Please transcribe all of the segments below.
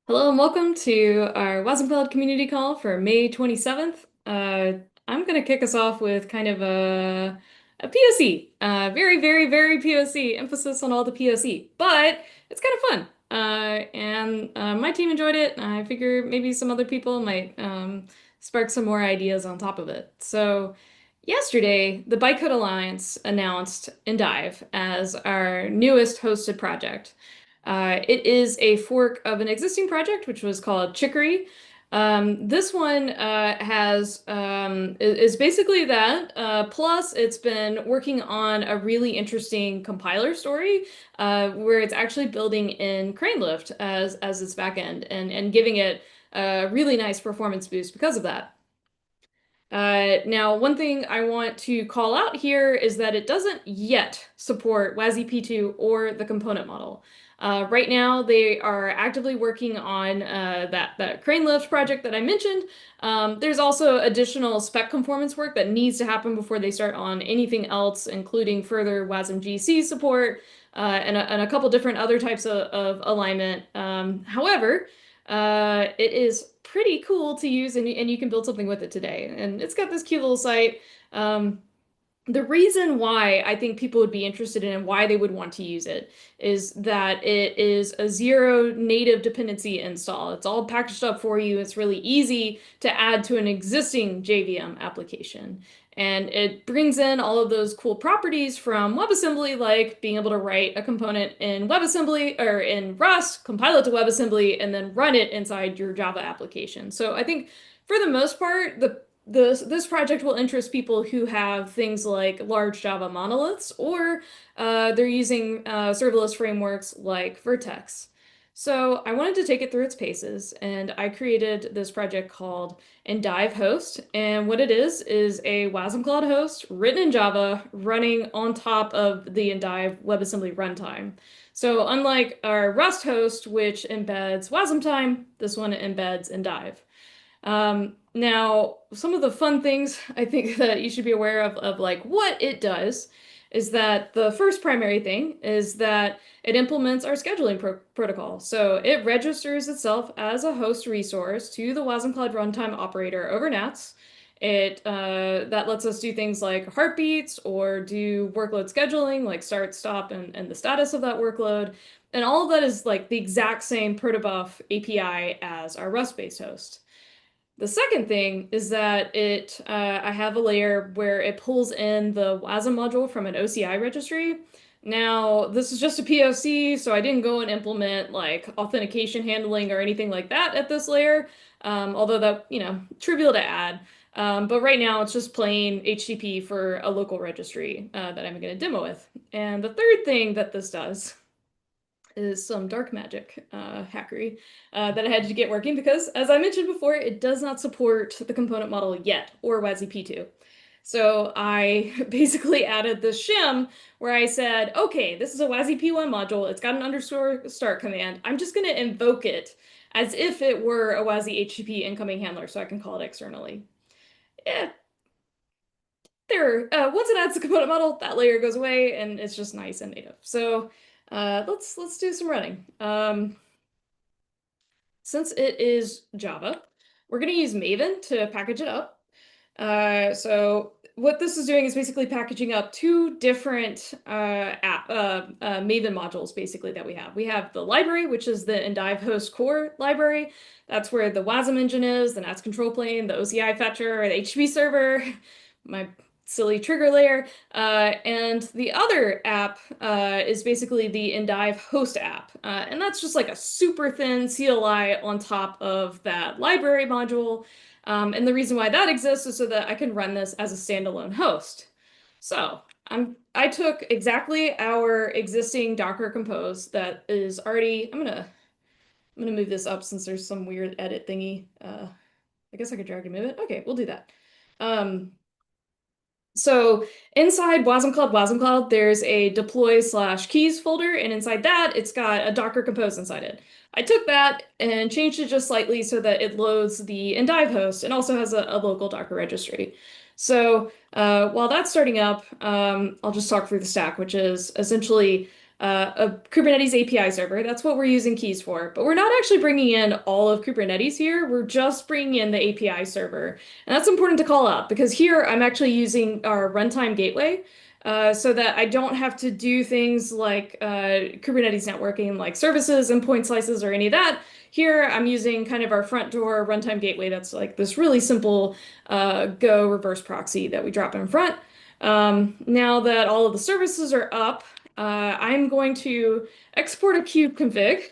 Hello and welcome to our wasmCloud community call for May 27th. I'm going to kick us off with kind of a POC. Very, very, very POC, emphasis on all the POC, but it's kind of fun. And my team enjoyed it. I figure maybe some other people might spark some more ideas on top of it. So, yesterday, the Bytecode Alliance announced Endive as our newest hosted project. It is a fork of an existing project, which was called Chicory. This one is basically that. Plus, it's been working on a really interesting compiler story where it's actually building in CraneLift as its backend and giving it a really nice performance boost because of that. Now, one thing I want to call out here is that it doesn't yet support WASI P2 or the component model. Right now, they are actively working on that crane lift project that I mentioned. There's also additional spec conformance work that needs to happen before they start on anything else, including further WASM GC support and a couple different other types of alignment. However, it is pretty cool to use, and you can build something with it today. And it's got this cute little site. The reason why I think people would be interested in and why they would want to use it is that it is a zero native dependency install. It's all packaged up for you. It's really easy to add to an existing JVM application. And it brings in all of those cool properties from WebAssembly, like being able to write a component in WebAssembly or in Rust, compile it to WebAssembly, and then run it inside your Java application. So I think for the most part, this project will interest people who have things like large Java monoliths or they're using serverless frameworks like Vertex. So I wanted to take it through its paces, and I created this project called Endive Host. And what it is a wasmCloud host written in Java running on top of the Endive WebAssembly runtime. So unlike our Rust host, which embeds wasmtime, this one embeds Endive. Now, some of the fun things I think that you should be aware of like what it does is that the first primary thing is that it implements our scheduling protocol. So it registers itself as a host resource to the wasmCloud runtime operator over NATS. It that lets us do things like heartbeats or do workload scheduling, like start, stop, and the status of that workload. And all of that is like the exact same protobuf API as our Rust-based host. The second thing is that I have a layer where it pulls in the WASM module from an OCI registry. Now, this is just a POC, so I didn't go and implement like authentication handling or anything like that at this layer, although that, trivial to add. But right now it's just plain HTTP for a local registry that I'm going to demo with. And the third thing that this does is some dark magic hackery that I had to get working because, as I mentioned before, it does not support the component model yet, or WASI P2. So I basically added this shim where I said, okay, this is a WASI P1 module. It's got an underscore start command. I'm just going to invoke it as if it were a WASI HTTP incoming handler, so I can call it externally. Yeah, once it adds the component model, that layer goes away, and it's just nice and native. So let's do some running. Since it is Java, we're going to use Maven to package it up. So what this is doing is basically packaging up two different Maven modules, basically, that we have. We have the library, which is the Endive Host core library. That's where the WASM engine is, the NATS control plane, the OCI fetcher, the HTTP server, my silly trigger layer. And the other app is basically the Endive Host app. And that's just like a super thin CLI on top of that library module. And the reason why that exists is so that I can run this as a standalone host. So I took exactly our existing Docker Compose that is already, I'm gonna move this up since there's some weird edit thingy. I guess I could drag and move it. Okay, we'll do that. So inside wasmCloud, there's a deploy/keys folder, and inside that, it's got a Docker Compose inside it. I took that and changed it just slightly so that it loads the Endive host and also has a local Docker registry. So while that's starting up, I'll just talk through the stack, which is essentially a Kubernetes API server. That's what we're using keys for. But we're not actually bringing in all of Kubernetes here. We're just bringing in the API server. And that's important to call out because here I'm actually using our runtime gateway so that I don't have to do things like Kubernetes networking, like services and point slices or any of that. Here I'm using kind of our front door runtime gateway. That's like this really simple Go reverse proxy that we drop in front. Now that all of the services are up, I'm going to export a kube config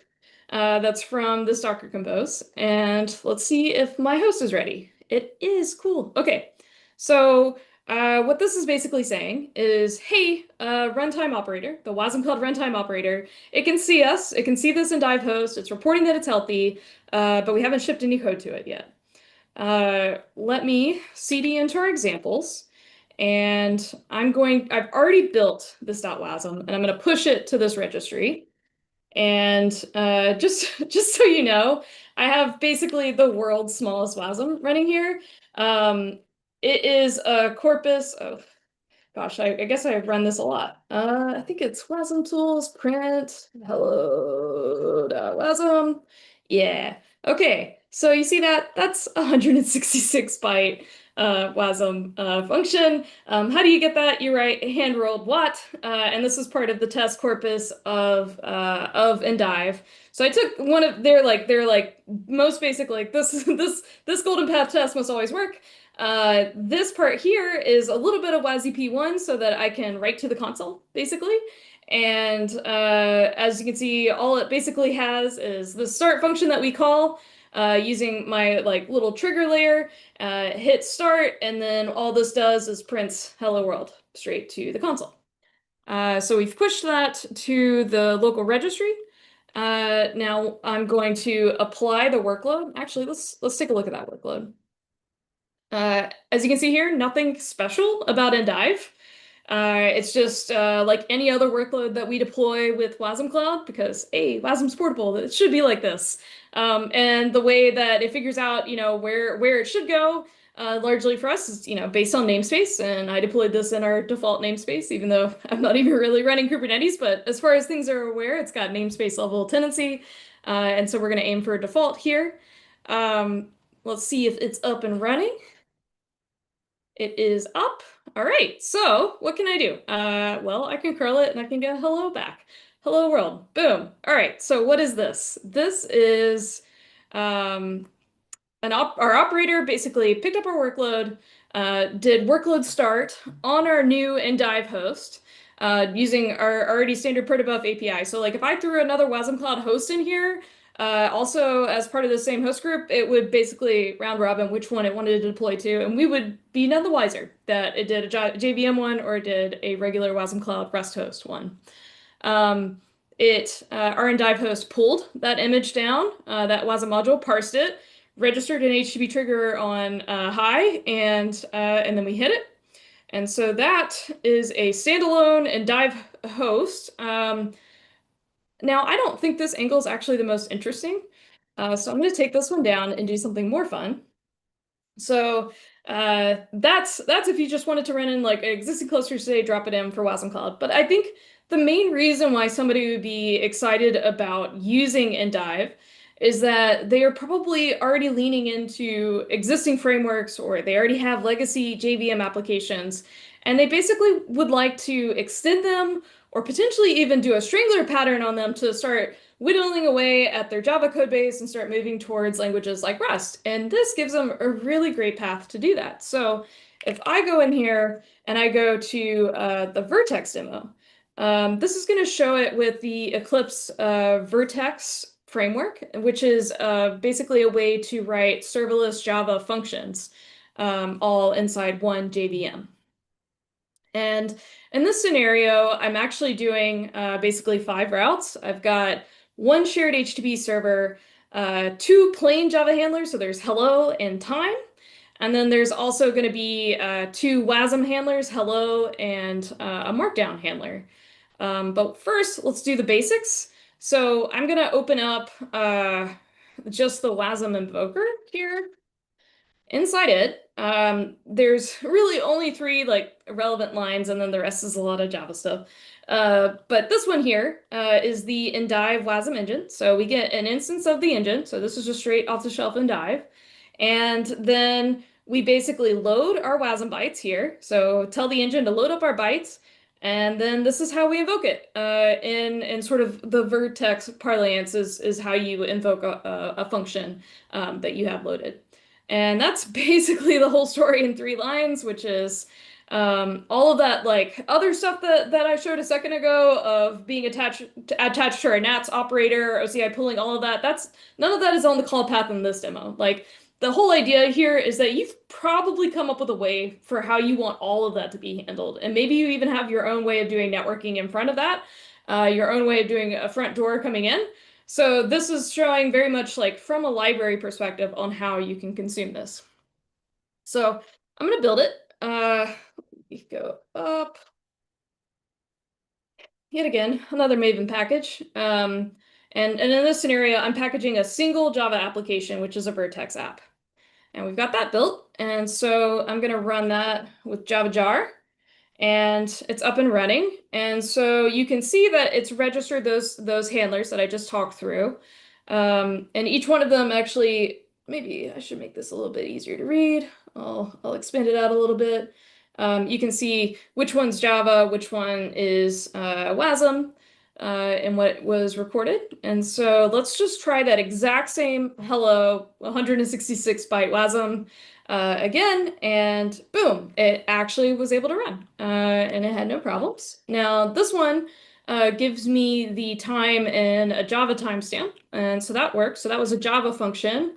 that's from this Docker Compose, and let's see if my host is ready. It is cool. Okay, so what this is basically saying is, hey, runtime operator, the wasmCloud runtime operator, it can see us, it can see this Endive host, it's reporting that it's healthy, but we haven't shipped any code to it yet. Let me cd into our examples. And I've already built this .wasm, and I'm going to push it to this registry. And just so you know, I have basically the world's smallest WASM running here. It is a corpus of, gosh, I guess I run this a lot. I think it's WASM tools, print, hello, WASM. Yeah. Okay. So you see that? That's 166 byte WASM function. How do you get that? You write hand rolled what, and this is part of the test corpus of Endive. So I took one of their like most basic like this golden path test must always work. This part here is a little bit of WASI P1 so that I can write to the console, basically. And as you can see, all it basically has is the start function that we call using my like little trigger layer, hit start, and then all this does is prints hello world straight to the console. So we've pushed that to the local registry. Now I'm going to apply the workload. Actually, let's take a look at that workload. As you can see here, nothing special about Endive. It's just like any other workload that we deploy with wasmCloud because, hey, Wasm's portable. It should be like this. And the way that it figures out, where it should go, largely for us is, based on namespace. And I deployed this in our default namespace, even though I'm not even really running Kubernetes. But as far as things are aware, it's got namespace level tenancy. And so we're going to aim for a default here. Let's see if it's up and running. It is up. All right, so what can I do? Well, I can curl it and I can get hello back. Hello world. Boom. All right, so what is this? This is our operator basically picked up our workload, did workload start on our new Endive host using our already standard protobuf API. So like if I threw another wasmCloud host in here, also, as part of the same host group, it would basically round robin which one it wanted to deploy to, and we would be none the wiser that it did a JVM one or it did a regular wasmCloud REST host one. Our Endive host pulled that image down, that WASM module, parsed it, registered an HTTP trigger on high, and then we hit it. And so that is a standalone Endive host. Now, I don't think this angle is actually the most interesting, so I'm going to take this one down and do something more fun. So that's if you just wanted to run in like existing clusters today, drop it in for wasmCloud. But I think the main reason why somebody would be excited about using Endive is that they are probably already leaning into existing frameworks or they already have legacy JVM applications, and they basically would like to extend them or potentially even do a strangler pattern on them to start whittling away at their Java code base and start moving towards languages like Rust. And this gives them a really great path to do that. So if I go in here and I go to the Vertex demo, this is going to show it with the Eclipse Vertex framework, which is basically a way to write serverless Java functions all inside one JVM. And in this scenario, I'm actually doing basically 5 routes. I've got one shared HTTP server, 2 plain Java handlers, so there's hello and time. And then there's also going to be 2 WASM handlers, hello, and a markdown handler. But first, let's do the basics. So I'm going to open up just the WASM invoker here. Inside it, there's really only three like relevant lines, and then the rest is a lot of Java stuff. But this one here is the Endive Wasm engine. So we get an instance of the engine. So this is just straight off the shelf Endive. And then we basically load our Wasm bytes here. So tell the engine to load up our bytes. And then this is how we invoke it. In sort of the Vertex parlance is how you invoke a function that you have loaded. And that's basically the whole story in three lines, which is all of that like other stuff that I showed a second ago of being attached to our nats operator, OCI pulling all of that. That's none of that is on the call path in this demo. Like the whole idea here is that you've probably come up with a way for how you want all of that to be handled. And maybe you even have your own way of doing networking in front of that, your own way of doing a front door coming in. So this is showing very much like from a library perspective on how you can consume this. So I'm going to build it. We go up. Yet again, another Maven package. And in this scenario, I'm packaging a single Java application, which is a Vertex app. And we've got that built. And so I'm going to run that with Java jar. And it's up and running. And so you can see that it's registered those handlers that I just talked through. And each one of them actually, maybe I should make this a little bit easier to read. I'll expand it out a little bit. You can see which one's Java, which one is WASM, and what was recorded. And so let's just try that exact same hello 166 byte WASM again, and boom, it actually was able to run, and it had no problems. Now this one gives me the time in a Java timestamp, and so that works. So that was a Java function.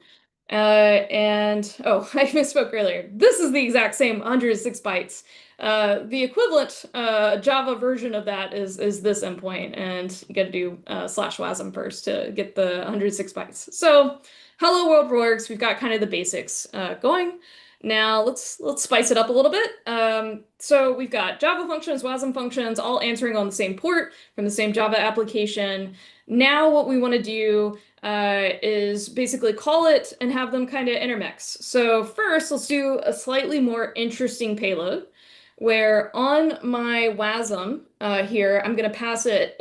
And oh, I misspoke earlier. This is the exact same 106 bytes. The equivalent Java version of that is this endpoint, and you got to do /wasm first to get the 106 bytes. So hello world works. We've got kind of the basics going. Now let's spice it up a little bit. So we've got Java functions, WASM functions, all answering on the same port from the same Java application. Now what we want to do is basically call it and have them kind of intermix. So first, let's do a slightly more interesting payload where on my WASM here, I'm going to pass it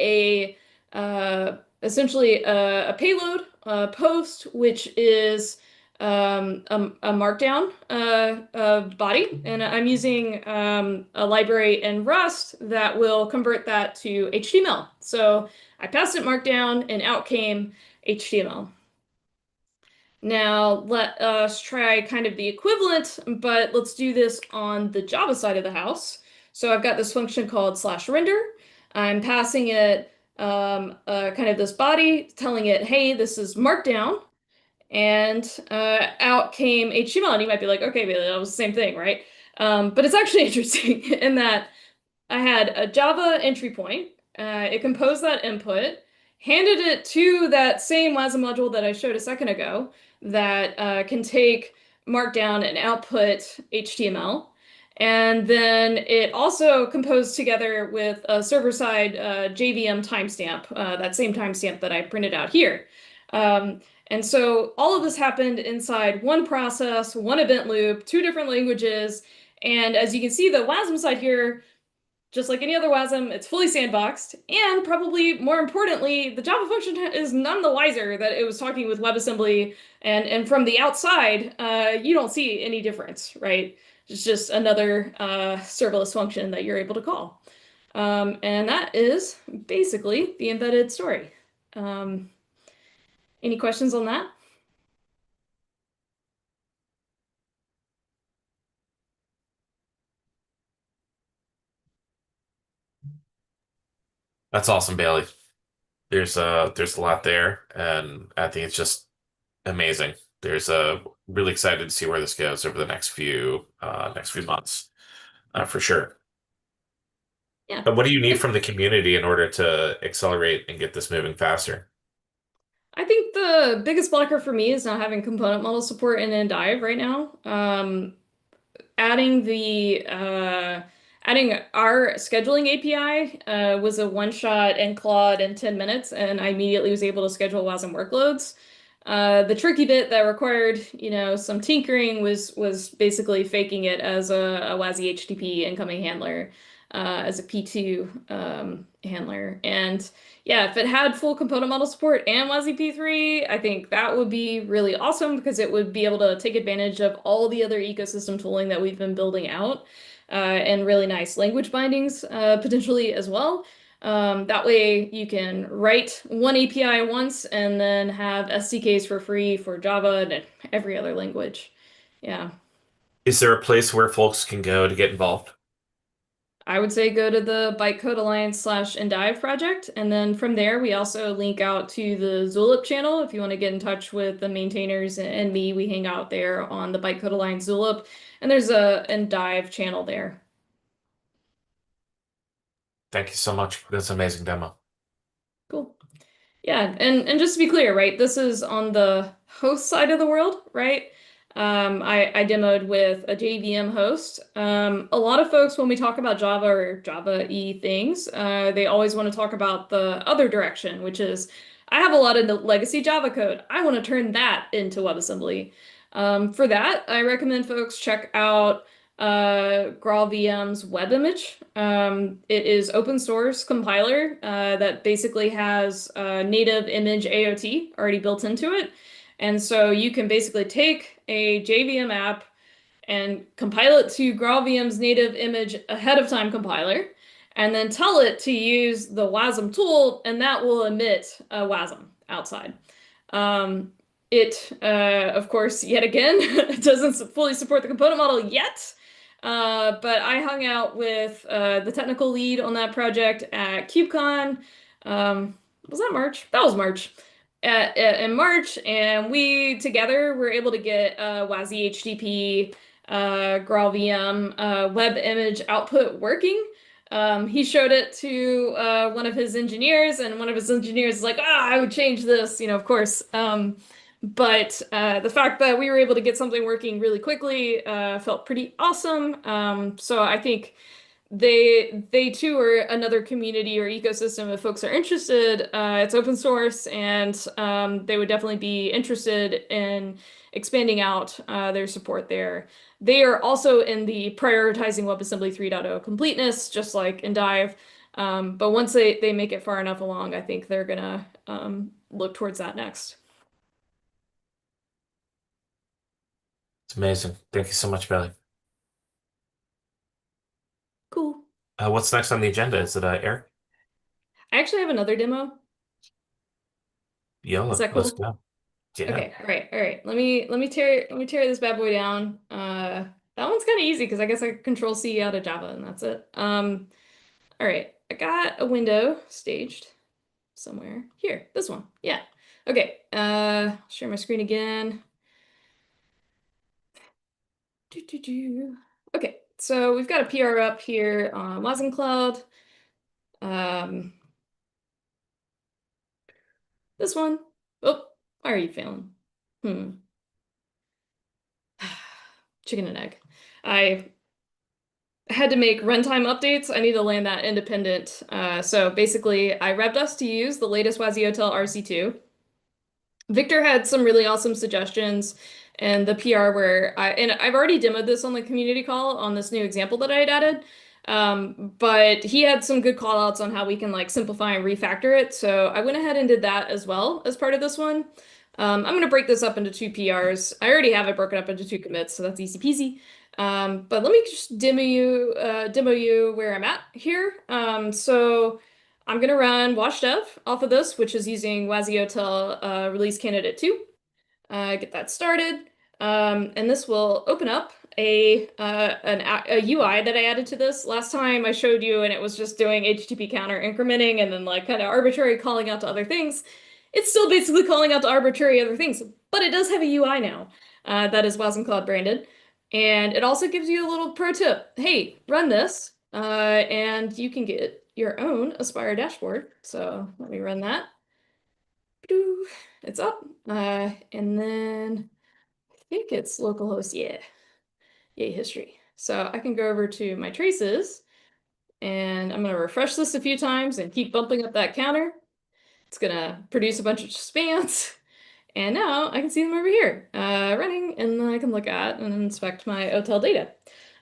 essentially a payload post, which is a markdown body, and I'm using a library in Rust that will convert that to HTML. So I passed it markdown, and out came HTML. Now let us try kind of the equivalent, but let's do this on the Java side of the house. So I've got this function called /render. I'm passing it kind of this body, telling it, hey, this is markdown. And out came HTML. And you might be like, okay, Bailey, that was the same thing, right? But it's actually interesting in that I had a Java entry point. It composed that input, handed it to that same WASM module that I showed a second ago that can take Markdown and output HTML. And then it also composed together with a server-side JVM timestamp, that same timestamp that I printed out here. And so all of this happened inside one process, one event loop, two different languages. And as you can see, the WASM side here, just like any other WASM, it's fully sandboxed. And probably more importantly, the Java function is none the wiser that it was talking with WebAssembly. And from the outside, you don't see any difference, right? It's just another serverless function that you're able to call. And that is basically the embedded story. Any questions on that? That's awesome, Bailey. There's a lot there, and I think it's just amazing. There's really excited to see where this goes over the next few months, for sure. Yeah. But what do you need from the community in order to accelerate and get this moving faster? I think the biggest blocker for me is not having component model support in Endive right now. Adding the adding our scheduling API was a one shot in Claude in 10 minutes, and I immediately was able to schedule WASM workloads. The tricky bit that required, some tinkering was basically faking it as a WASI HTTP incoming handler, as a P2 handler. And yeah, if it had full component model support and WASI P3, I think that would be really awesome because it would be able to take advantage of all the other ecosystem tooling that we've been building out, and really nice language bindings, potentially as well. That way you can write one API once and then have SDKs for free for Java and every other language. Yeah. Is there a place where folks can go to get involved? I would say go to the Bytecode Alliance / Endive project. And then from there, we also link out to the Zulip channel. If you want to get in touch with the maintainers and me, we hang out there on the Bytecode Alliance Zulip. And there's a Endive channel there. Thank you so much. That's an amazing demo. Cool. Yeah, and just to be clear, right, this is on the host side of the world, right? I demoed with a JVM host. A lot of folks, when we talk about Java or Java-y things, they always want to talk about the other direction, which is I have a lot of the legacy Java code. I want to turn that into WebAssembly. For that, I recommend folks check out GraalVM's web image. It is open source compiler that basically has native image AOT already built into it. And so you can basically take a JVM app and compile it to GraalVM's native image ahead of time compiler, and then tell it to use the WASM tool, and that will emit a WASM outside. Of course, yet again, doesn't fully support the component model yet. But I hung out with the technical lead on that project at KubeCon. Was that March? That was March. In March, and we together were able to get WASI HTTP, GraalVM web image output working. He showed it to one of his engineers, and one of his engineers is like, I would change this, of course. But the fact that we were able to get something working really quickly felt pretty awesome. So I think they too are another community or ecosystem if folks are interested. It's open source, and they would definitely be interested in expanding out their support there. They are also in the prioritizing WebAssembly 3.0 completeness, just like Endive. But once they make it far enough along, I think they're gonna look towards that next. It's amazing. Thank you so much, Bailey. Cool. What's next on the agenda? Is it Eric? I actually have another demo. Is YOLO. that Let's cool? go. Yeah. Okay, all right. Let me tear this bad boy down. That one's kind of easy because I guess I control C out of Java and that's it. All right. I got a window staged somewhere here. This one. Yeah. Okay. Share my screen again. Okay. So we've got a PR up here on wasmCloud. Um, this one. Oh, why are you failing? Hmm. Chicken and egg. I had to make runtime updates. I need to land that independent. So basically, I revved us to use the latest WASI-OTel RC2. Victor had some really awesome suggestions and the PR and I've already demoed this on the community call on this new example that I had added. But he had some good call outs on how we can like simplify and refactor it. So I went ahead and did that as well as part of this one. I'm going to break this up into two PRs. I already have it broken up into two commits, so that's easy peasy. But let me just demo you where I'm at here. So I'm gonna run wash dev off of this, which is using WASI-OTel release candidate 2. Get that started. And this will open up a UI that I added to this. Last time I showed you and it was just doing HTTP counter incrementing and then like kind of arbitrary calling out to other things. It's still basically calling out to arbitrary other things, but it does have a UI now that is wasmCloud branded. And it also gives you a little pro tip. Hey, run this, and you can get your own Aspire dashboard. So let me run that. It's up. And then I think it's localhost. Yeah. Yay, history. So I can go over to my traces, and I'm going to refresh this a few times and keep bumping up that counter. It's going to produce a bunch of spans. And now I can see them over here, running, and then I can look at and inspect my OTel data.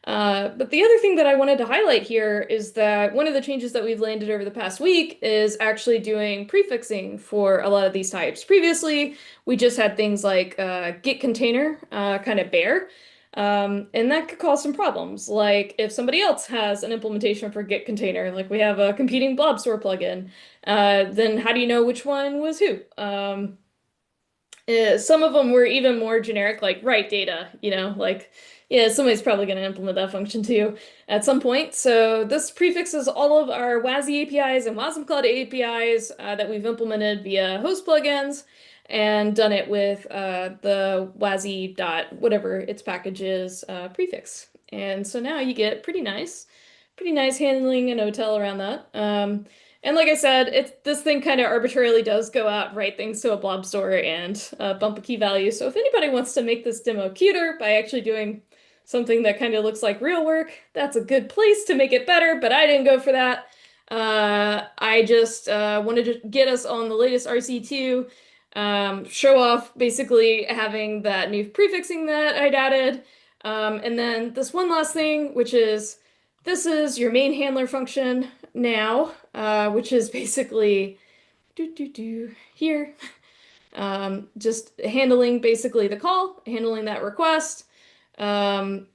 But the other thing that I wanted to highlight here is that one of the changes that we've landed over the past week is actually doing prefixing for a lot of these types. Previously, we just had things like git container kind of bare, and that could cause some problems. Like if somebody else has an implementation for git container, like we have a competing blob store plugin, then how do you know which one was who? Some of them were even more generic, like write data, like, yeah, somebody's probably going to implement that function too at some point. So this prefixes all of our WASI APIs and wasmCloud APIs that we've implemented via host plugins and done it with the WASI dot whatever its package is prefix. And so now you get pretty nice handling and OTel around that. And like I said, this thing kind of arbitrarily does go out, write things to a blob store and bump a key value. So if anybody wants to make this demo cuter by actually doing something that kind of looks like real work, that's a good place to make it better, but I didn't go for that. I just wanted to get us on the latest RC2, show off basically having that new prefixing that I'd added. And then this one last thing, which is this is your main handler function now, which is basically here. Just handling basically the call, handling that request, and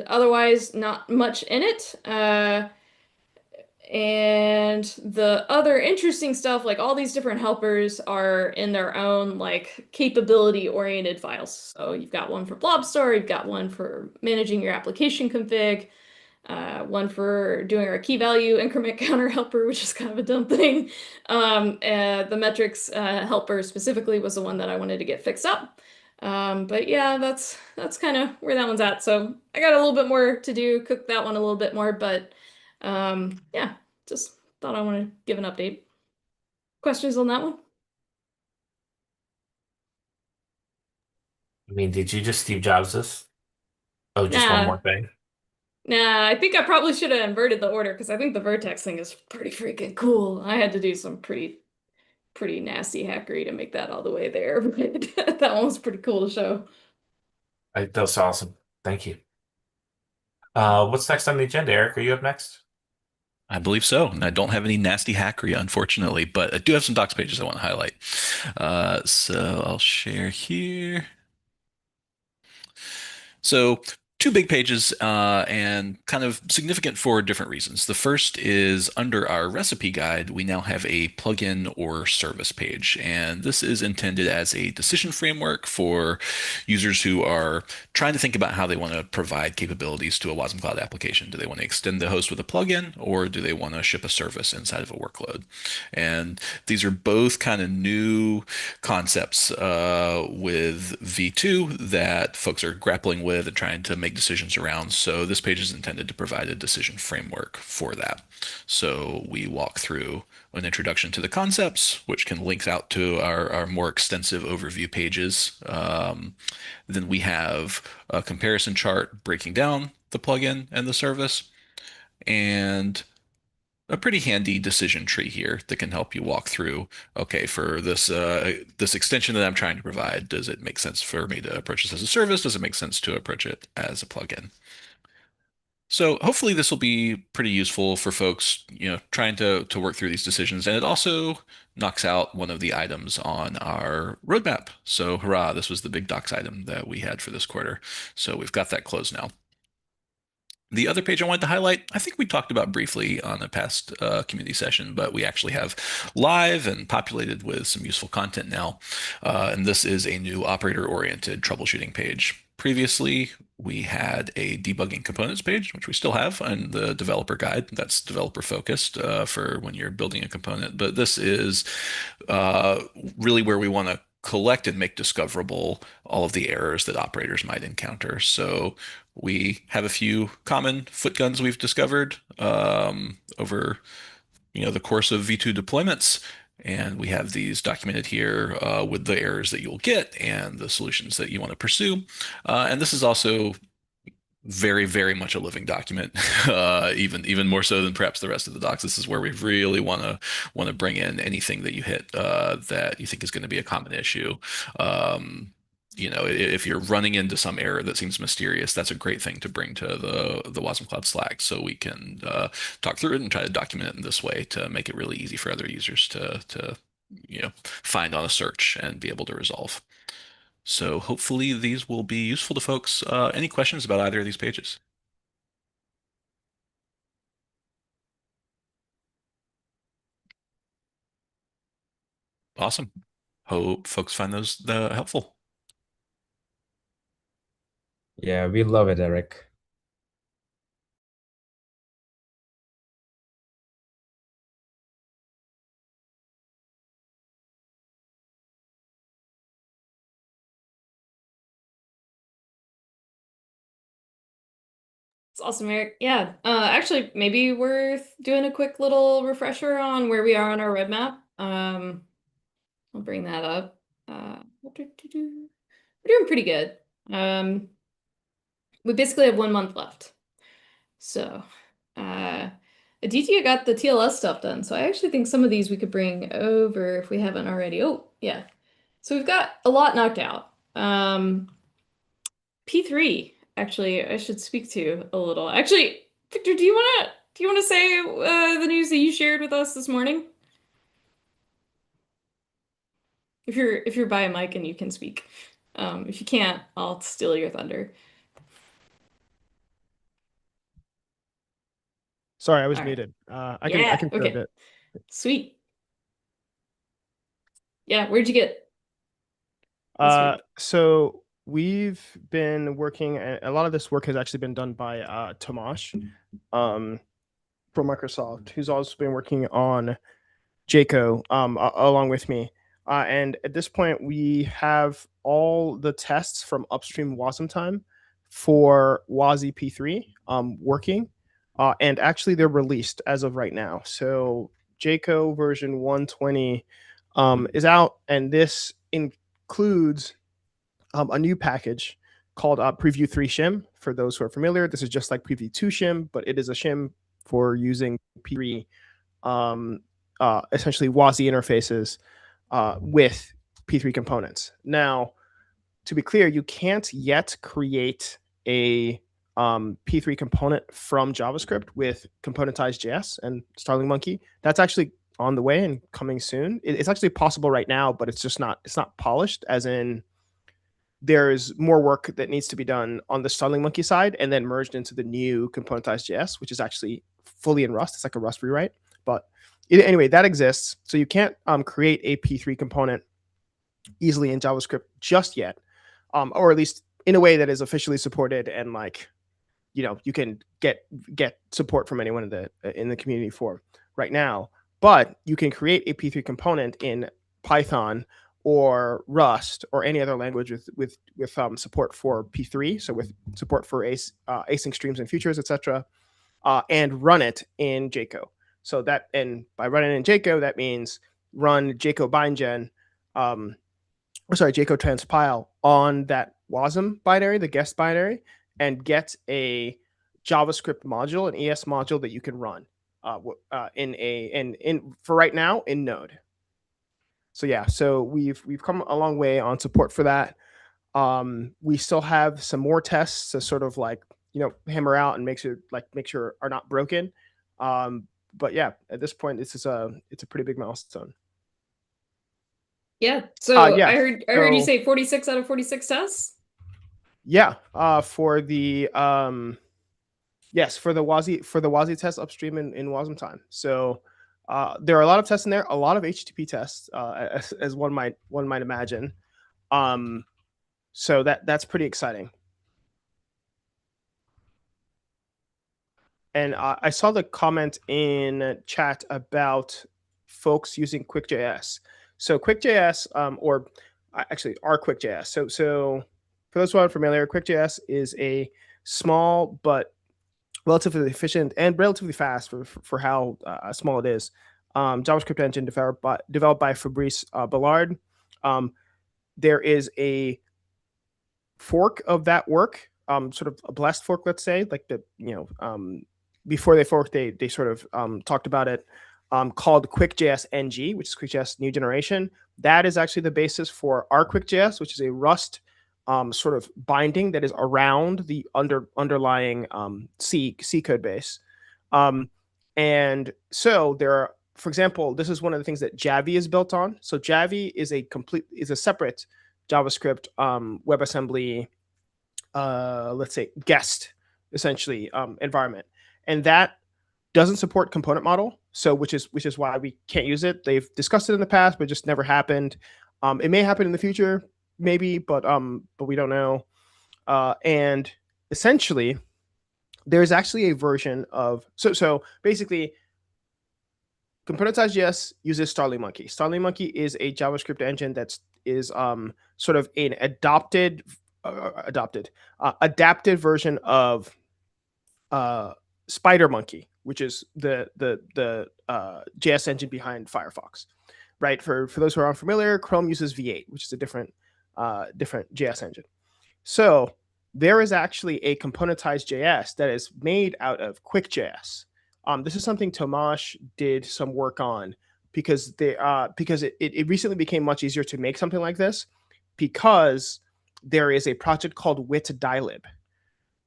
otherwise not much in it. And the other interesting stuff, like all these different helpers are in their own like capability-oriented files. So you've got one for Blob Store, you've got one for managing your application config, one for doing our key value increment counter helper, which is kind of a dumb thing. The metrics helper specifically was the one that I wanted to get fixed up. But yeah, that's kind of where that one's at. So I got a little bit more to do, cook that one a little bit more, but yeah, just thought I wanted to give an update. Questions on that one? I mean, did you just Steve Jobs this? Oh, just one Nah, more thing. nah, I think I probably should have inverted the order because I think the Vertex thing is pretty freaking cool. I had to do some pretty nasty hackery to make that all the way there, but that one was pretty cool to show. That was awesome. Thank you. What's next on the agenda, Eric? Are you up next? I believe so. And I don't have any nasty hackery, unfortunately, but I do have some docs pages I want to highlight. So I'll share here. So two big pages and kind of significant for different reasons. The first is under our recipe guide, we now have a plugin or service page. And this is intended as a decision framework for users who are trying to think about how they want to provide capabilities to a wasmCloud application. Do they want to extend the host with a plugin, or do they want to ship a service inside of a workload? And these are both kind of new concepts with V2 that folks are grappling with and trying to make decisions around. So this page is intended to provide a decision framework for that. So we walk through an introduction to the concepts, which can link out to our more extensive overview pages. Then we have a comparison chart breaking down the plugin and the service, and a pretty handy decision tree here that can help you walk through, okay, for this extension that I'm trying to provide, does it make sense for me to approach this as a service? Does it make sense to approach it as a plugin? So hopefully this will be pretty useful for folks, trying to work through these decisions. And it also knocks out one of the items on our roadmap. So hurrah, this was the big docs item that we had for this quarter. So we've got that closed now. The other page I wanted to highlight, I think we talked about briefly on a past community session, but we actually have live and populated with some useful content now. And this is a new operator-oriented troubleshooting page. Previously, we had a debugging components page, which we still have, and the developer guide that's developer focused for when you're building a component. But this is really where we want to collect and make discoverable all of the errors that operators might encounter. So we have a few common foot guns we've discovered over the course of V2 deployments, and we have these documented here with the errors that you'll get and the solutions that you want to pursue. And this is also very, very much a living document, even more so than perhaps the rest of the docs. This is where we really want to bring in anything that you hit that you think is going to be a common issue. If you're running into some error that seems mysterious, that's a great thing to bring to the wasmCloud Slack, so we can talk through it and try to document it in this way to make it really easy for other users to find on a search and be able to resolve. So hopefully these will be useful to folks. Any questions about either of these pages? Awesome. Hope folks find those helpful. Yeah, we love it, Eric. It's awesome, Eric. Yeah. Actually, maybe worth doing a quick little refresher on where we are on our roadmap. I'll bring that up. We're doing pretty good. We basically have 1 month left. So, Aditya got the TLS stuff done. So I actually think some of these we could bring over if we haven't already. Oh, yeah. So we've got a lot knocked out. P3, actually, I should speak to a little. Actually, Victor, do you wanna say the news that you shared with us this morning? If you're by a mic and you can speak. If you can't, I'll steal your thunder. Sorry, I was All right. muted. I can share a okay. bit. Sweet. Yeah, where'd you get this week? So we've been working, a lot of this work has actually been done by Tomasz from Microsoft, who's also been working on JCO along with me. And at this point, we have all the tests from upstream WASM time for WASI P3 working. And actually, they're released as of right now. So JCO version 120 is out, and this includes a new package called Preview Three Shim. For those who are familiar, this is just like Preview 2 Shim, but it is a shim for using P3, essentially WASI interfaces with P3 components. Now, to be clear, you can't yet create a P3 component from JavaScript with ComponentizeJS and Starling Monkey. That's actually on the way and coming soon. It's actually possible right now, but it's not polished, as in there's more work that needs to be done on the Starling Monkey side and then merged into the new ComponentizeJS, which is actually fully in Rust. It's like a Rust rewrite. But anyway, that exists. So you can't create a P3 component easily in JavaScript just yet, or at least in a way that is officially supported and you can get support from anyone in the community for right now. But you can create a P3 component in Python or Rust or any other language with support for P3, so with support for async streams and futures, etc., and run it in JCO. So that, and by running in JCO, that means run JCO bindgen, JCO transpile on that WASM binary, the guest binary, and get a JavaScript module, an ES module that you can run for right now in Node. So yeah, so we've come a long way on support for that. We still have some more tests to sort of hammer out and make sure are not broken. But yeah, at this point, it's a pretty big milestone. Yeah. So yeah, I heard you say 46 out of 46 tests. Yeah. For the yes, for the WASI test upstream in WASM time. So there are a lot of tests in there, a lot of HTTP tests, as one might imagine. So that's pretty exciting. And I saw the comment in chat about folks using QuickJS. So QuickJS, or actually our QuickJS. So for those who aren't familiar, QuickJS is a small but relatively efficient and relatively fast for how small it is JavaScript engine developed by Fabrice Ballard. There is a fork of that work sort of a blessed fork, let's say, like before they forked, they sort of talked about it, called QuickJS NG, which is QuickJS new generation. That is actually the basis for our QuickJS, which is a Rust sort of binding that is around the underlying C code base. And so there are, for example, this is one of the things that Javi is built on. So Javi is a separate JavaScript WebAssembly, let's say guest, essentially, environment, and that doesn't support component model. So which is why we can't use it. They've discussed it in the past, but just never happened. It may happen in the future, maybe, but we don't know. And essentially, there's actually a version of so basically, ComponentizeJS uses StarlingMonkey. StarlingMonkey is a JavaScript engine that is sort of an adapted version of SpiderMonkey, which is the JS engine behind Firefox, right? For those who are unfamiliar, Chrome uses V8, which is a different JS engine. So there is actually a ComponentizeJS that is made out of QuickJS. This is something Tomasz did some work on because it recently became much easier to make something like this because there is a project called wit-dialib.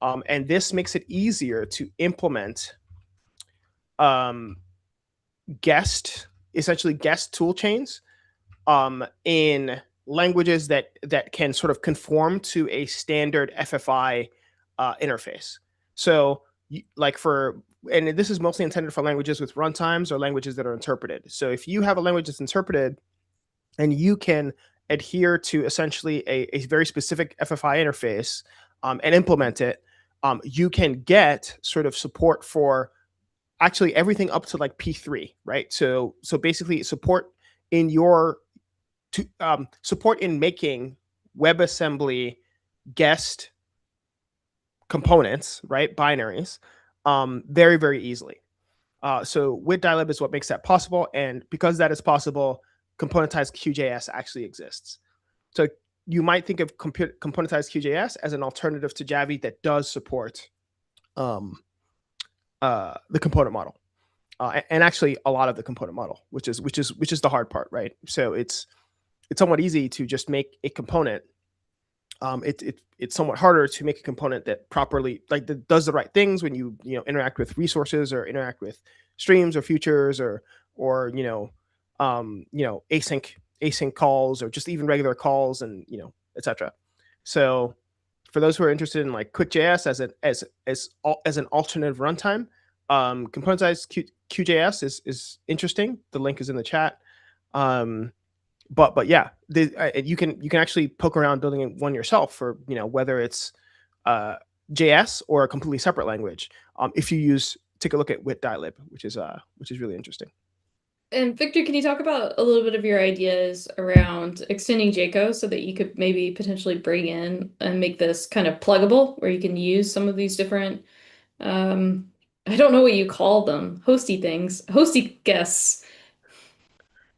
And this makes it easier to implement essentially guest tool chains in languages that can sort of conform to a standard FFI interface. So and this is mostly intended for languages with runtimes or languages that are interpreted. So if you have a language that's interpreted and you can adhere to essentially a very specific FFI interface and implement it, you can get sort of support for actually everything up to like P3, right? So basically support in making WebAssembly guest components, right? Binaries, very, very easily. So wit-dialib is what makes that possible. And because that is possible, ComponentizeQJS actually exists. So you might think of ComponentizeQJS as an alternative to Javi that does support the component model, and actually a lot of the component model, which is the hard part, right? So it's somewhat easy to just make a component. It's somewhat harder to make a component that properly that does the right things when you interact with resources or interact with streams or futures or async calls or just even regular calls and etc. So for those who are interested in like QuickJS as an alternative runtime, ComponentizeQJS is interesting. The link is in the chat. But yeah, you can actually poke around building one yourself for whether it's JS or a completely separate language. If you take a look at wit-dialib, which is really interesting. And Victor, can you talk about a little bit of your ideas around extending JCO so that you could maybe potentially bring in and make this kind of pluggable where you can use some of these different, I don't know what you call them, hosty guests.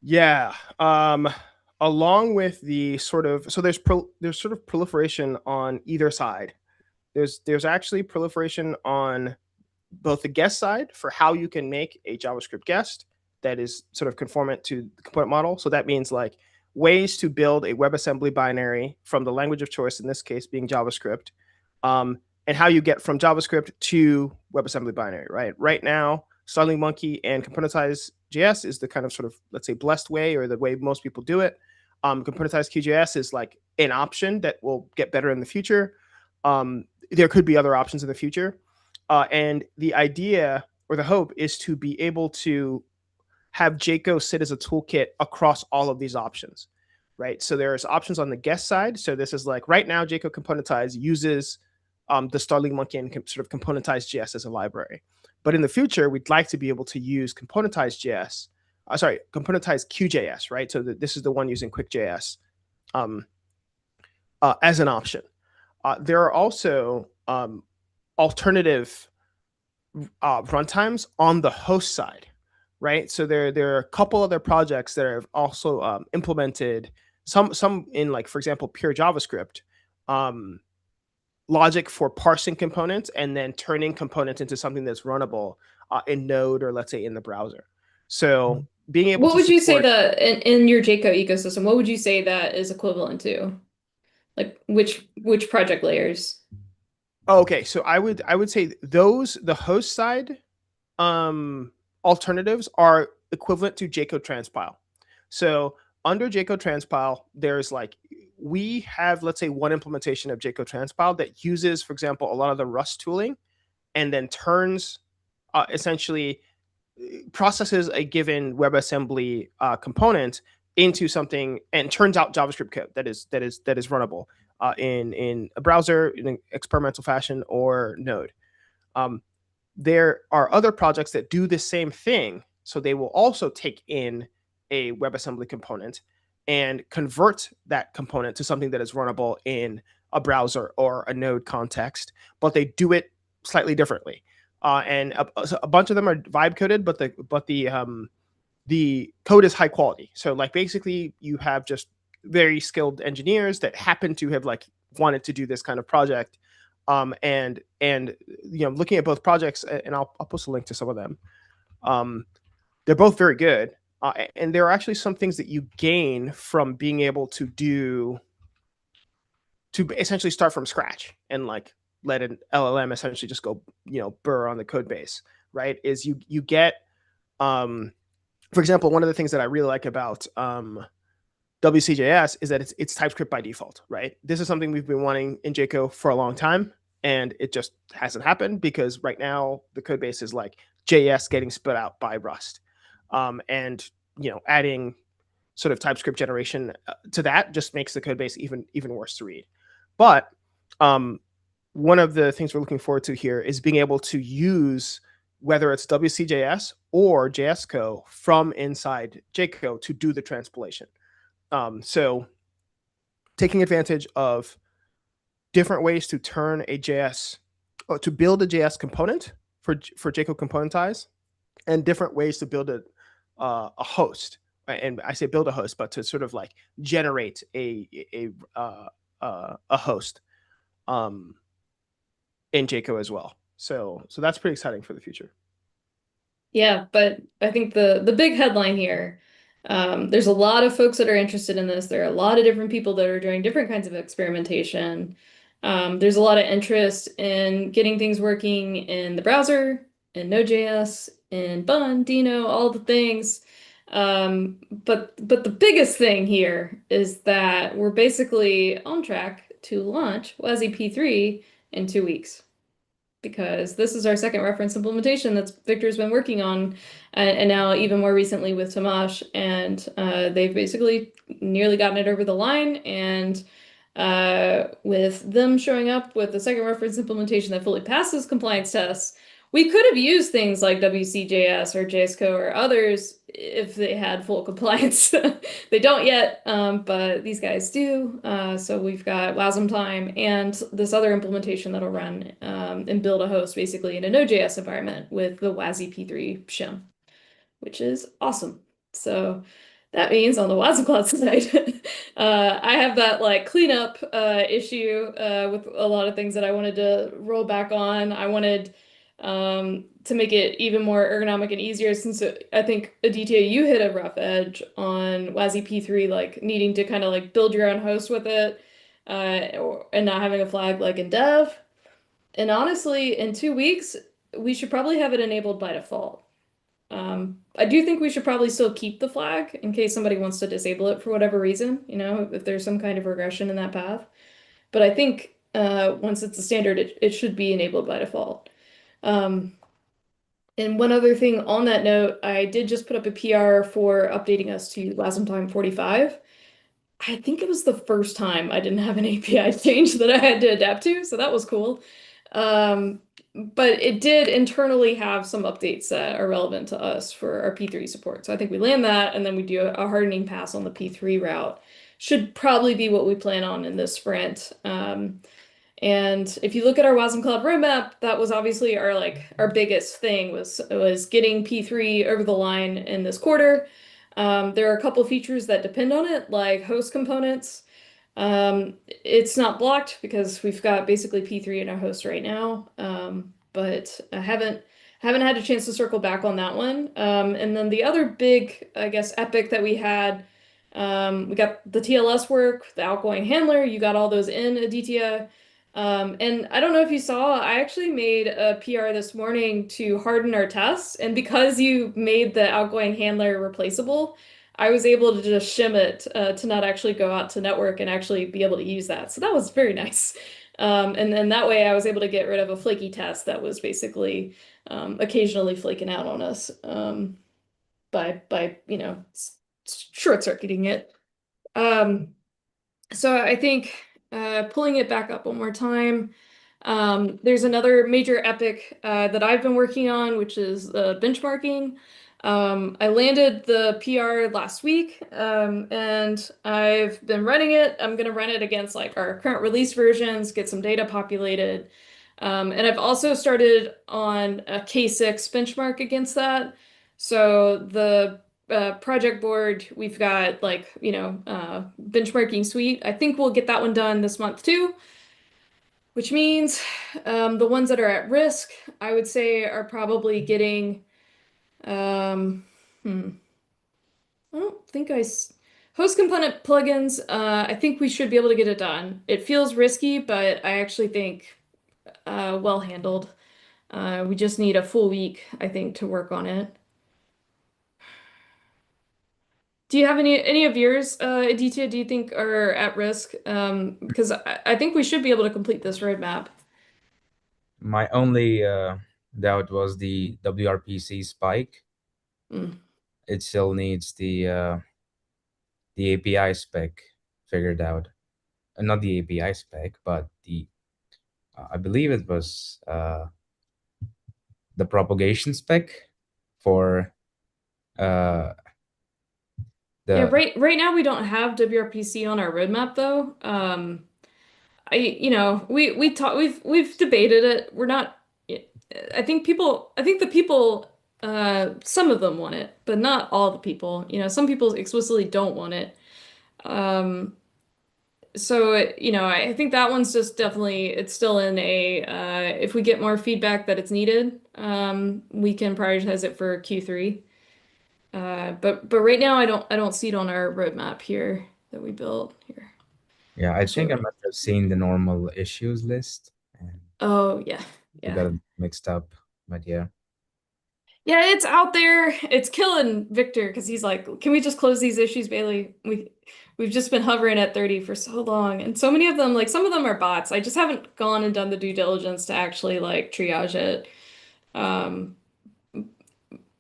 Yeah. Along with the sort of, so there's sort of proliferation on either side. There's actually proliferation on both the guest side for how you can make a JavaScript guest that is sort of conformant to the component model. So that means like ways to build a WebAssembly binary from the language of choice, in this case being JavaScript, and how you get from JavaScript to WebAssembly binary, right? Right now, StarlingMonkey and ComponentizeJS is the kind of sort of, let's say, blessed way or the way most people do it. ComponentizeQJS is like an option that will get better in the future. There could be other options in the future. And the idea or the hope is to be able to have JCO sit as a toolkit across all of these options, right? So there's options on the guest side. So this is like right now, JCO Componentize uses the StarlingMonkey and sort of ComponentizeJS as a library. But in the future, we'd like to be able to use ComponentizeQJS, right? So this is the one using QuickJS as an option. There are also alternative runtimes on the host side, right? So there are a couple other projects that have also implemented some in, like, for example, pure JavaScript, logic for parsing components and then turning components into something that's runnable in Node or let's say in the browser. So being able What to would you say support that in your JCO ecosystem, what would you say that is equivalent to? Like which project layers? Oh, okay, so I would say the host side alternatives are equivalent to JCO transpile. So under JCO transpile, there's like we have let's say one implementation of JCO transpile that uses, for example, a lot of the Rust tooling, and then turns essentially processes a given WebAssembly component into something and turns out JavaScript code that is runnable in a browser in an experimental fashion or Node. There are other projects that do the same thing, so they will also take in a WebAssembly component and convert that component to something that is runnable in a browser or a Node context, but they do it slightly differently. And a bunch of them are vibe coded, but the code is high quality. So like basically you have just very skilled engineers that happen to have like wanted to do this kind of project. And looking at both projects, and I'll post a link to some of them. They're both very good. And there are actually some things that you gain from being able to essentially start from scratch and like let an LLM essentially just go, burr on the code base, right? Is you get, for example, one of the things that I really like about WCJS is that it's TypeScript by default, right? This is something we've been wanting in JCO for a long time, and it just hasn't happened because right now the code base is like JS getting spit out by Rust, and adding sort of TypeScript generation to that just makes the code base even worse to read. But one of the things we're looking forward to here is being able to use whether it's WCJS or JSCO from inside JCO to do the transpilation. So taking advantage of different ways to turn a JS or to build a JS component for JCO componentize, and different ways to build a host. And I say build a host, but to sort of like generate a host in JCO as well. So that's pretty exciting for the future. Yeah, but I think the big headline here, there's a lot of folks that are interested in this. There are a lot of different people that are doing different kinds of experimentation. There's a lot of interest in getting things working in the browser, in Node.js, in Bun, Dino, all the things. But the biggest thing here is that we're basically on track to launch WASI P3 in 2 weeks, because this is our second reference implementation that Victor's been working on, and now even more recently with Tomasz, and they've basically nearly gotten it over the line. And with them showing up with the second reference implementation that fully passes compliance tests, we could have used things like WCJS or JSCO or others if they had full compliance. They don't yet, but these guys do. So we've got WASM time and this other implementation that'll run and build a host basically in a Node.js environment with the WASI P3 shim, which is awesome. So that means on the wasmCloud side, I have that like cleanup issue with a lot of things that I wanted to roll back on. I wanted to make it even more ergonomic and easier, since I think Aditya, you hit a rough edge on WASI P3, like needing to kind of like build your own host with it, and not having a flag like in dev. And honestly, in 2 weeks, we should probably have it enabled by default. I do think we should probably still keep the flag in case somebody wants to disable it for whatever reason, if there's some kind of regression in that path. But I think once it's a standard, it should be enabled by default. And one other thing on that note, I did just put up a PR for updating us to WASM time 45. I think it was the first time I didn't have an API change that I had to adapt to, so that was cool. But it did internally have some updates that are relevant to us for our P3 support. So I think we land that, and then we do a hardening pass on the P3 route. Should probably be what we plan on in this sprint. And if you look at our wasmCloud roadmap, that was obviously our biggest thing was getting P3 over the line in this quarter. There are a couple features that depend on it, like host components. It's not blocked because we've got basically P3 in our host right now. But I haven't had a chance to circle back on that one. And then the other big, I guess, epic that we had, we got the TLS work, the outgoing handler. You got all those in, Aditya. And I don't know if you saw, I actually made a PR this morning to harden our tests. And because you made the outgoing handler replaceable, I was able to just shim it to not actually go out to network and actually be able to use that. So that was very nice. And then that way I was able to get rid of a flaky test that was basically occasionally flaking out on us by short-circuiting it. So I think pulling it back up one more time, there's another major epic that I've been working on, which is benchmarking. I landed the PR last week, and I've been running it. I'm going to run it against like our current release versions, get some data populated. And I've also started on a K6 benchmark against that. So the project board, we've got like, benchmarking suite. I think we'll get that one done this month too, which means the ones that are at risk, I would say are probably getting, I don't think host component plugins, I think we should be able to get it done. It feels risky, but I actually think well handled. We just need a full week, I think, to work on it. Do you have any of yours, Aditya, do you think are at risk? Because I think we should be able to complete this roadmap. My only doubt was the WRPC spike. Mm. It still needs the API spec figured out. Not the API spec, but the I believe it was the propagation spec for Yeah, the right now we don't have WRPC on our roadmap though. We've debated it. We're not. I think the people, some of them want it, but not all the people. Some people explicitly don't want it. So I think that one's just definitely it's still in a. If we get more feedback that it's needed, we can prioritize it for Q3. But right now I don't see it on our roadmap here that we built here. yeah, I So, think I must have seen the normal issues list and oh yeah, I yeah. got it mixed up, but yeah. Yeah, it's out there. It's killing Victor because he's like, "Can we just close these issues, Bailey? We've just been hovering at 30 for so long, and so many of them, like some of them are bots. I just haven't gone and done the due diligence to actually like triage it. Um,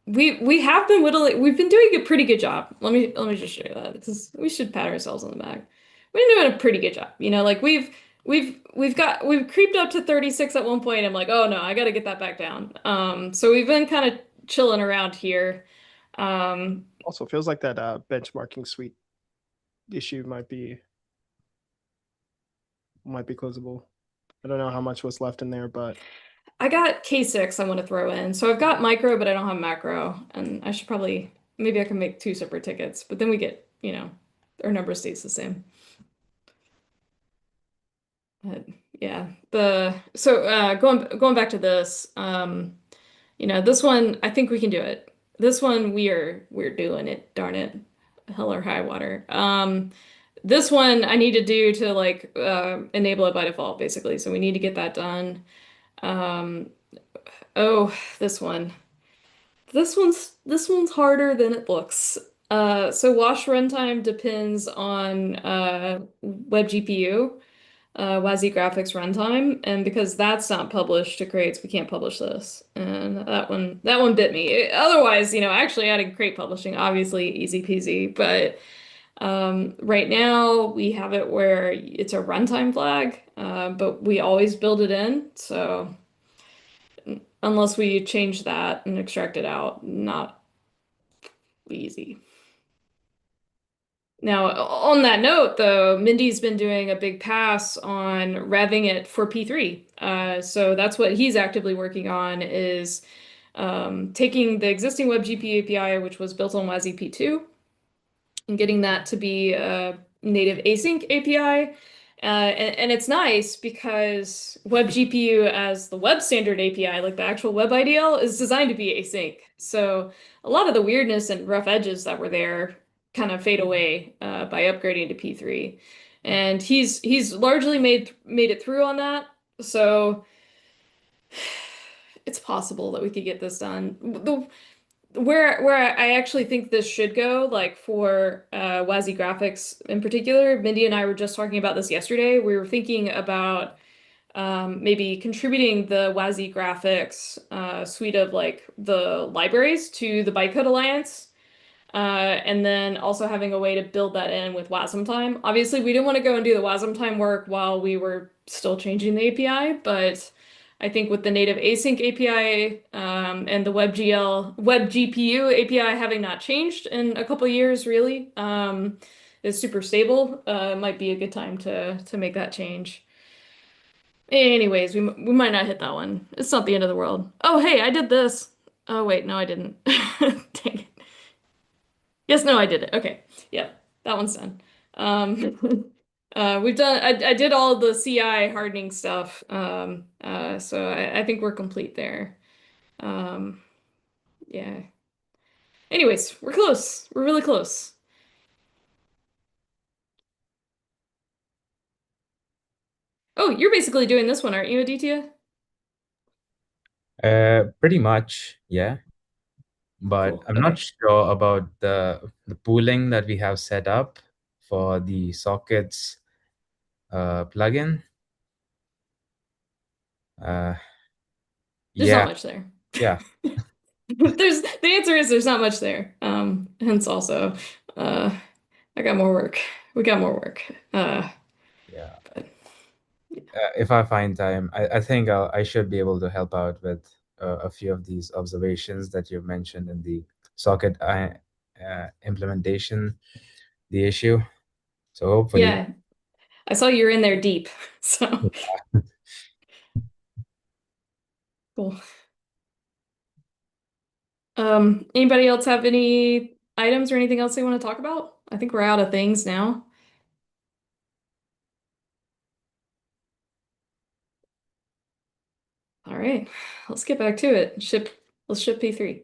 we've been doing a pretty good job. Let me just show you that because we should pat ourselves on the back. We've been doing a pretty good job. Like we've creeped up to 36 at one point. I'm like, oh no, I got to get that back down. So we've been kind of chilling around here. Also feels like that benchmarking suite issue might be closable. I don't know how much was left in there, but I got K6 I want to throw in. So I've got micro, but I don't have macro. And I should maybe I can make two separate tickets, but then we get, our number stays the same. But yeah, going back to this, this one, I think we can do it. This one we're doing it, darn it. Hell or high water. This one I need to do to like enable it by default, basically. So we need to get that done. Oh, this one. This one's harder than it looks. So wash runtime depends on WebGPU, WASI graphics runtime, and because that's not published to crates, we can't publish this. And that one bit me. Otherwise, actually adding crate publishing, obviously easy peasy, but right now we have it where it's a runtime flag, but we always build it in, so unless we change that and extract it out, not easy. Now, on that note, though, Mindy's been doing a big pass on revving it for P3. So that's what he's actively working on is taking the existing WebGPU API, which was built on WASI P2, and getting that to be native async API. And it's nice because WebGPU as the web standard API, like the actual web IDL, is designed to be async. So a lot of the weirdness and rough edges that were there kind of fade away by upgrading to P3. And he's largely made it through on that. So it's possible that we could get this done. Where I actually think this should go, like for WASI graphics in particular, Mindy and I were just talking about this yesterday. We were thinking about maybe contributing the WASI graphics suite of like the libraries to the Bytecode Alliance. And then also having a way to build that in with WASM time. Obviously, we didn't want to go and do the WASM time work while we were still changing the API, but I think with the native async API and the WebGPU API having not changed in a couple years, really, is super stable. It might be a good time to make that change. Anyways, we might not hit that one. It's not the end of the world. Oh, hey, I did this. Oh, wait, no, I didn't. Dang it. Yes, no, I did it. Okay. Yeah, that one's done. We've done, I did all the CI hardening stuff. So I think we're complete there. Yeah. Anyways, we're close. We're really close. Oh, you're basically doing this one, aren't you, Aditya? Pretty much, yeah. But Cool. I'm Okay. not sure about the pooling that we have set up for the sockets plugin. There's Yeah, not much there. yeah, The answer is there's not much there. Hence also, I got more work. We got more work. yeah. But If I find time, I think I should be able to help out with a few of these observations that you mentioned in the socket implementation, the issue. So hopefully, yeah, I saw you're in there deep. So cool. Anybody else have any items or anything else they want to talk about? I think we're out of things now. All right, let's get back to it. Let's ship P3.